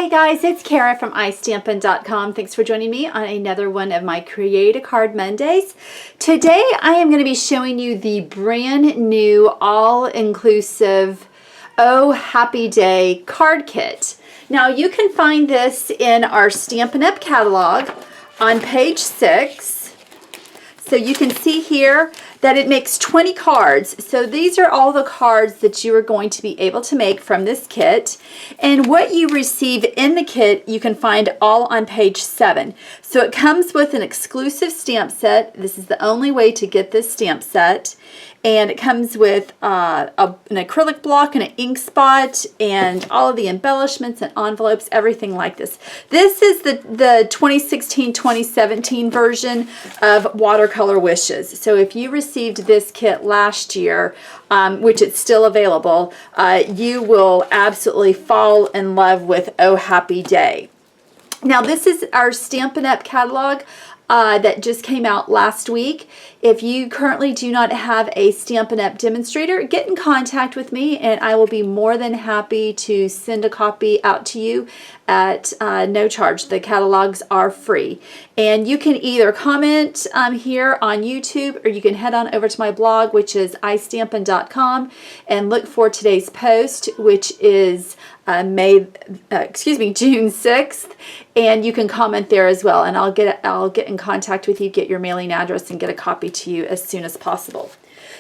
Hey guys, it's Kara from iStampin.com. Thanks for joining me on another one of my Create a Card Mondays. Today I am going to be showing you the brand new all-inclusive Oh Happy Day card kit. Now you can find this in our Stampin' Up! Catalog on page 6. So you can see here that it makes 20 cards. So these are all the cards that you are going to be able to make from this kit. And what you receive in the kit, you can find all on page 7. So it comes with an exclusive stamp set. This is the only way to get this stamp set. And it comes with an acrylic block and an ink spot and all of the embellishments and envelopes, everything like this. This is the 2016-2017 version of Watercolor Wishes. So if you received this kit last year, which it's still available, you will absolutely fall in love with Oh Happy Day. Now this is our Stampin' Up! Catalog that just came out last week. If you currently do not have a Stampin' Up! Demonstrator, get in contact with me and I will be more than happy to send a copy out to you at no charge. The catalogs are free. And you can either comment here on YouTube or you can head on over to my blog, which is iStampin.com, and look for today's post, which is June 6th, and you can comment there as well, and I'll get in contact with you, get your mailing address, and get a copy to you as soon as possible.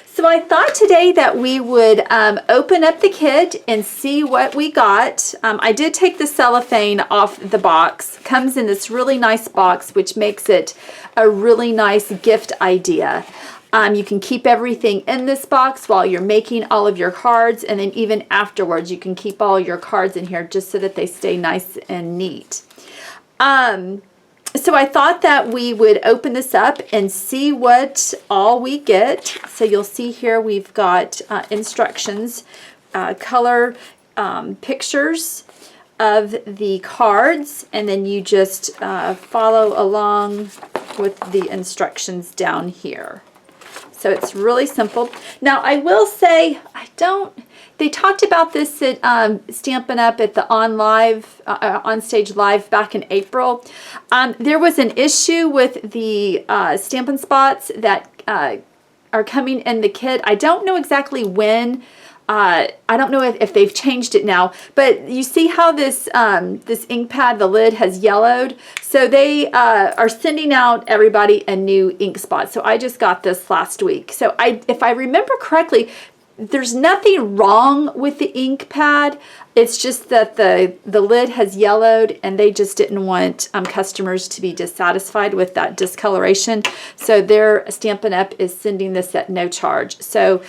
So I thought today that we would open up the kit and see what we got. I did take the cellophane off the box. It comes in this really nice box, which makes it a really nice gift idea. You can keep everything in this box while you're making all of your cards, and then even afterwards you can keep all your cards in here just so that they stay nice and neat. So I thought that we would open this up and see what all we get. So you'll see here we've got instructions, color pictures of the cards, and then you just follow along with the instructions down here. So it's really simple. Now I will say, they talked about this at Stampin' Up! At the On Stage Live back in April. There was an issue with the Stampin' Spots that are coming in the kit. I don't know exactly when. I don't know if they've changed it now, but you see how this this ink pad, the lid has yellowed. So they are sending out everybody a new ink spot. So I just got this last week. So if I remember correctly, there's nothing wrong with the ink pad. It's just that the lid has yellowed and they just didn't want customers to be dissatisfied with that discoloration. So their Stampin' Up! Is sending this at no charge. So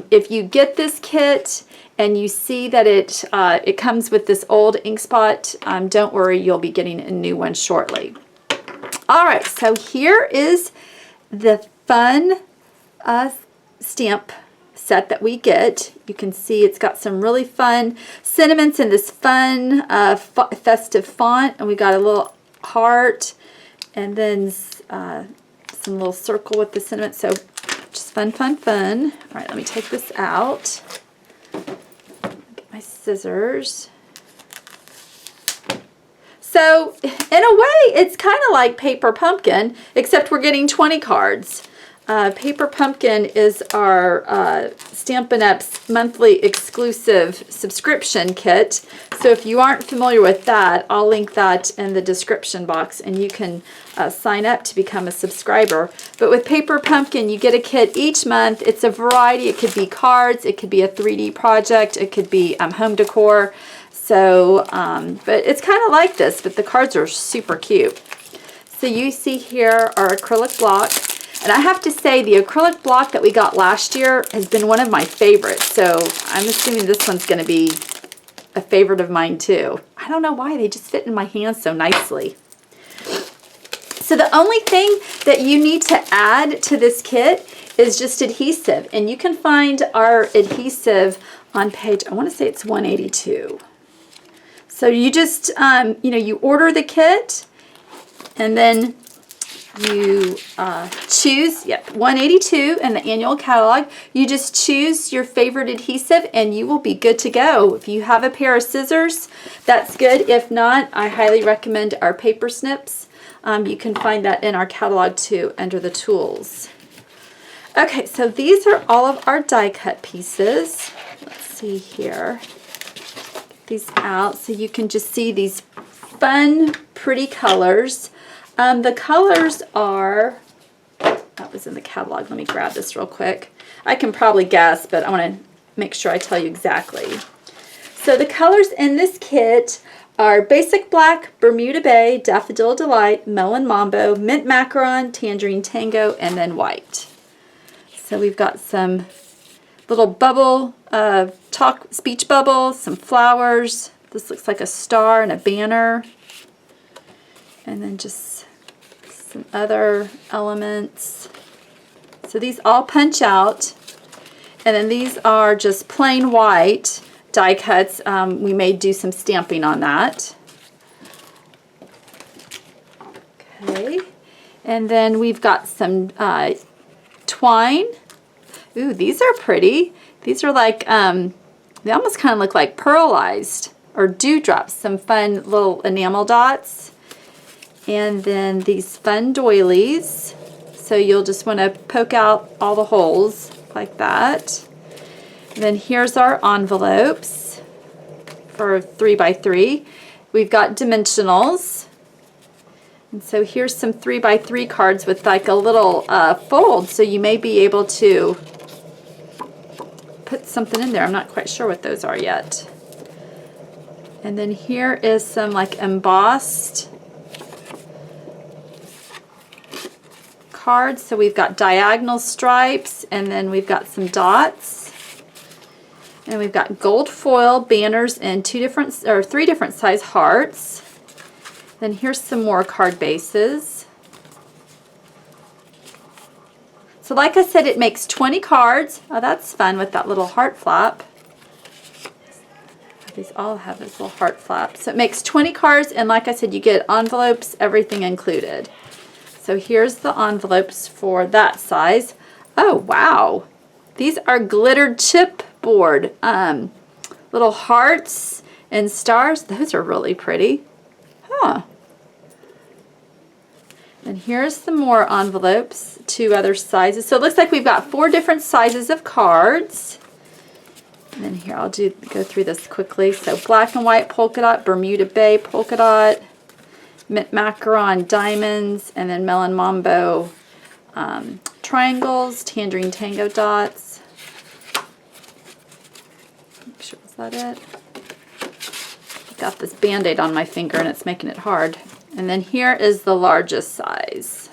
if you get this kit and you see that it comes with this old ink spot, don't worry, you'll be getting a new one shortly. All right, so here is the fun stamp set that we get. You can see it's got some really fun sentiments in this fun festive font, and we got a little heart and then some little circle with the sentiment. So just fun, fun, fun. All right, let me take this out. Get my scissors. So in a way, it's kind of like Paper Pumpkin, except we're getting 20 cards. Paper Pumpkin is our Stampin' Up's monthly exclusive subscription kit. So if you aren't familiar with that, I'll link that in the description box and you can sign up to become a subscriber. But with Paper Pumpkin, you get a kit each month. It's a variety. It could be cards, it could be a 3D project, it could be home decor. So, but it's kind of like this, but the cards are super cute. So you see here our acrylic block. And I have to say, the acrylic block that we got last year has been one of my favorites. So I'm assuming this one's going to be a favorite of mine too. I don't know why, they just fit in my hands so nicely. So the only thing that you need to add to this kit is just adhesive. And you can find our adhesive on page, I want to say it's 182. So you just, you order the kit, and then You choose, 182 in the annual catalog. You just choose your favorite adhesive and you will be good to go. If you have a pair of scissors, that's good. If not, I highly recommend our paper snips. You can find that in our catalog too under the tools. Okay, so these are all of our die cut pieces. Let's see here. Get these out so you can just see these fun, pretty colors. The colors are, that was in the catalog. Let me grab this real quick. I can probably guess, but I want to make sure I tell you exactly. So the colors in this kit are Basic Black, Bermuda Bay, Daffodil Delight, Melon Mambo, Mint Macaron, Tangerine Tango, and then white. So we've got some little bubble, speech bubbles, some flowers. This looks like a star and a banner. And then just some other elements. So these all punch out. And then these are just plain white die cuts. We may do some stamping on that. Okay. And then we've got some twine. Ooh, these are pretty. These are like, they almost kind of look like pearlized or dewdrops. Some fun little enamel dots. And then these fun doilies. So you'll just want to poke out all the holes like that. And then here's our envelopes for 3x3. We've got dimensionals. And so here's some 3x3 cards with like a little fold. So you may be able to put something in there. I'm not quite sure what those are yet. And then here is some like embossed cards. So we've got diagonal stripes and then we've got some dots. And we've got gold foil banners in three different size hearts. Then here's some more card bases. So like I said, it makes 20 cards. Oh, that's fun with that little heart flap. These all have this little heart flap. So it makes 20 cards, and like I said, you get envelopes, everything included. So here's the envelopes for that size. Oh, wow. These are glittered chipboard. Little hearts and stars. Those are really pretty. Huh. And here's some more envelopes, 2 other sizes. So it looks like we've got 4 different sizes of cards. And then here, I'll go through this quickly. So black and white polka dot, Bermuda Bay polka dot, mint macaron diamonds, and then melon mambo triangles, tangerine tango dots. Make sure, was that it? Got this band-aid on my finger and it's making it hard. And then here is the largest size.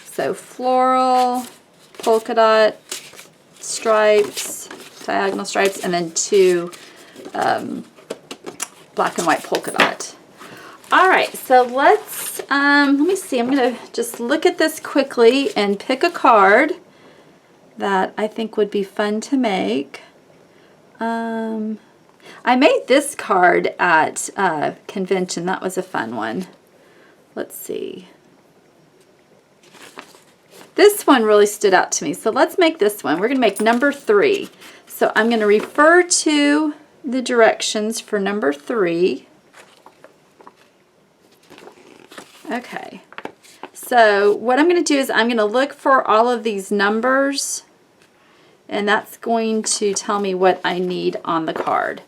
So floral, polka dot, stripes, diagonal stripes, and then 2 black and white polka dot. All right, so let's, let me see. I'm going to just look at this quickly and pick a card that I think would be fun to make. I made this card at convention. That was a fun one. Let's see. This one really stood out to me. So let's make this one. We're going to make number 3. So I'm going to refer to the directions for number 3. Okay. So what I'm going to do is I'm going to look for all of these numbers, and that's going to tell me what I need on the card.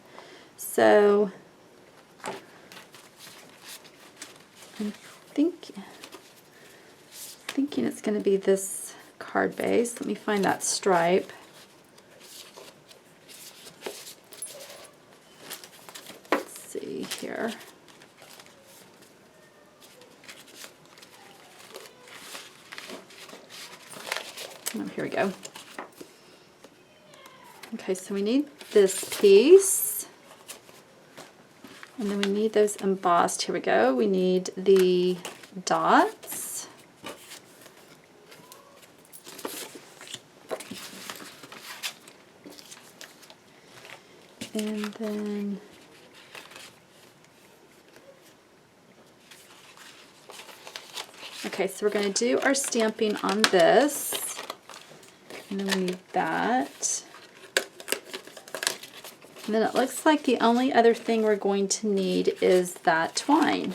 So I'm thinking it's going to be this card base. Let me find that stripe. Let's see here. Oh, here we go. Okay, so we need this piece. And then we need those embossed. Here we go. We need the dots. And then Okay, so we're going to do our stamping on this. And then we need that. And then it looks like the only other thing we're going to need is that twine.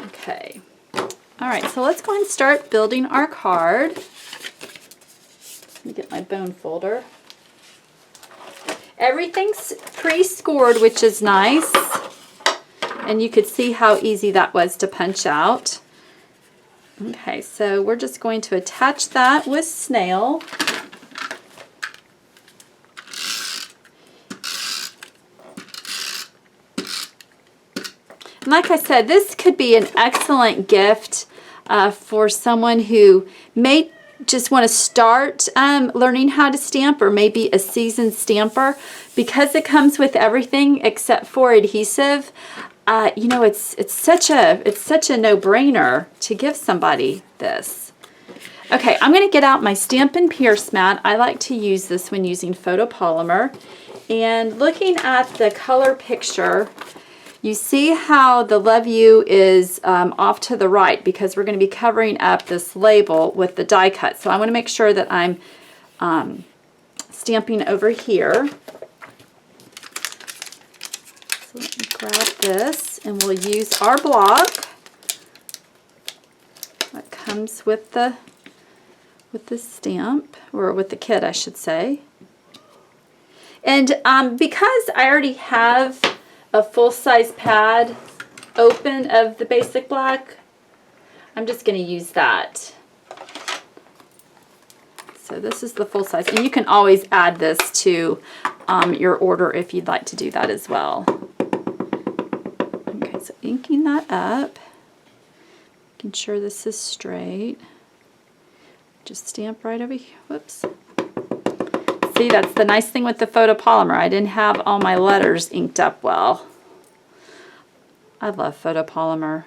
Okay. All right, so let's go ahead and start building our card. Let me get my bone folder. Everything's pre-scored, which is nice. And you could see how easy that was to punch out. Okay, so we're just going to attach that with snail. And like I said, this could be an excellent gift for someone who may just want to start learning how to stamp, or maybe a seasoned stamper, because it comes with everything except for adhesive. You know, it's such a no-brainer to give somebody this. Okay, I'm going to get out my Stampin' Pierce mat. I like to use this when using photopolymer. And looking at the color picture, you see how the Love You is off to the right, because we're going to be covering up this label with the die cut. So I want to make sure that I'm stamping over here. So let me grab this, and we'll use our block that comes with the stamp, or with the kit, I should say. And because I already have a full-size pad open of the basic black, I'm just going to use that. So this is the full size, and you can always add this to your order if you'd like to do that as well. Okay, so inking that up, making sure this is straight. Just stamp right over here. Whoops. See, that's the nice thing with the photopolymer. I didn't have all my letters inked up well. I love photopolymer.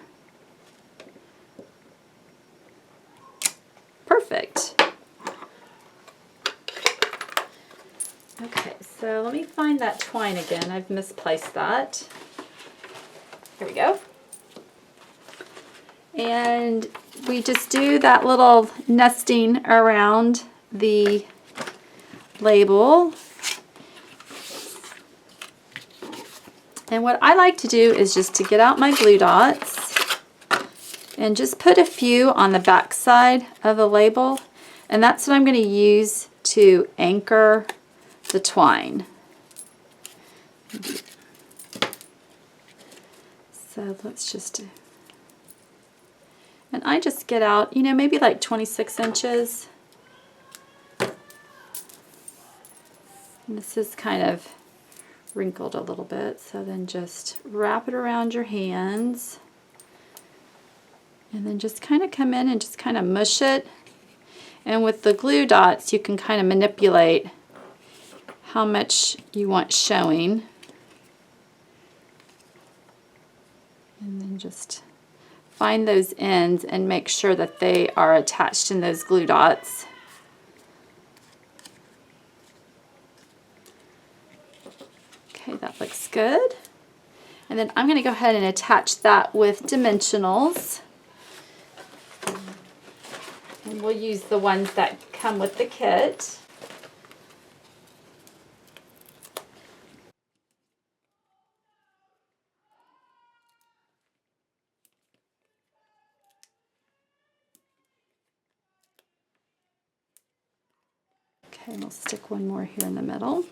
Perfect. Okay, so let me find that twine again. I've misplaced that. Here we go. And we just do that little nesting around the label. And what I like to do is just to get out my glue dots and just put a few on the back side of the label, and that's what I'm going to use to anchor the twine. So let's just do, and I just get out, you know, maybe like 26 inches. And this is kind of wrinkled a little bit, so then just wrap it around your hands, and then just kind of come in and just kind of mush it. And with the glue dots, you can kind of manipulate how much you want showing, and then just find those ends and make sure that they are attached in those glue dots. Okay, that looks good. And then I'm going to go ahead and attach that with dimensionals. And we'll use the ones that come with the kit. Okay, and we'll stick one more here in the middle.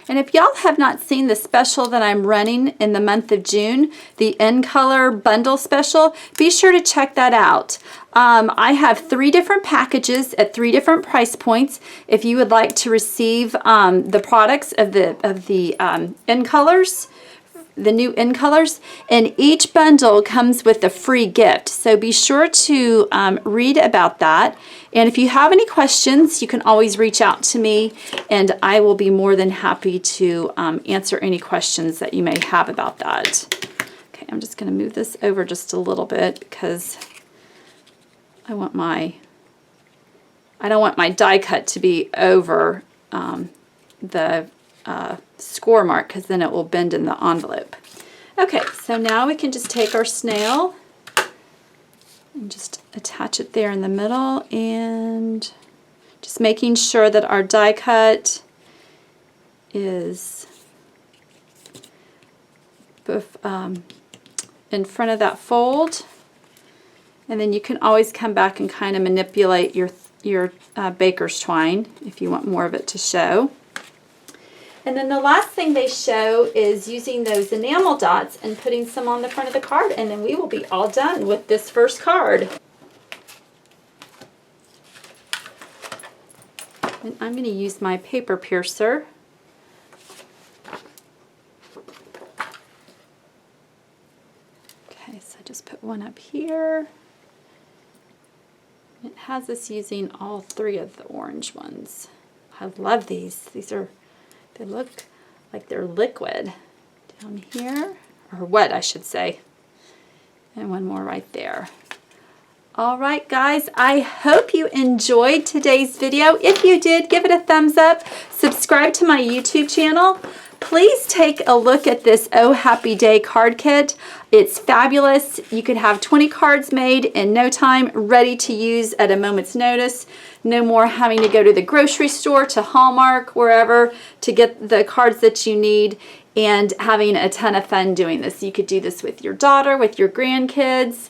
And if y'all have not seen the special that I'm running in the month of June, the In Color Bundle Special, be sure to check that out. I have 3 different packages at 3 different price points. If you would like to receive the products of the In Colors, the new In Colors, and each bundle comes with a free gift. So be sure to read about that. And if you have any questions, you can always reach out to me, and I will be more than happy to answer any questions that you may have about that. Okay, I'm just going to move this over just a little bit because I want my I don't want my die cut to be over the score mark, because then it will bend in the envelope. Okay, so now we can just take our snail and just attach it there in the middle, and just making sure that our die cut is in front of that fold. And then you can always come back and kind of manipulate your baker's twine if you want more of it to show. And then the last thing they show is using those enamel dots and putting some on the front of the card, and then we will be all done with this first card. And I'm going to use my paper piercer. Okay, so just put one up here. It has us using all three of the orange ones. I love these. They look like they're liquid down here, or wet, I should say. And one more right there. All right, guys, I hope you enjoyed today's video. If you did, give it a thumbs up. Subscribe to my YouTube channel. Please take a look at this Oh Happy Day card kit. It's fabulous. You could have 20 cards made in no time, ready to use at a moment's notice. No more having to go to the grocery store, to Hallmark, wherever, to get the cards that you need, and having a ton of fun doing this. You could do this with your daughter, with your grandkids,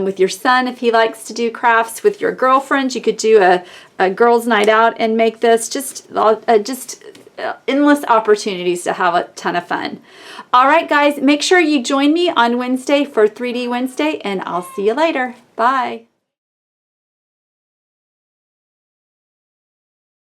with your son if he likes to do crafts, with your girlfriends. You could do a girls' night out and make this. Just endless opportunities to have a ton of fun. All right, guys, make sure you join me on Wednesday for 3D Wednesday, and I'll see you later. Bye.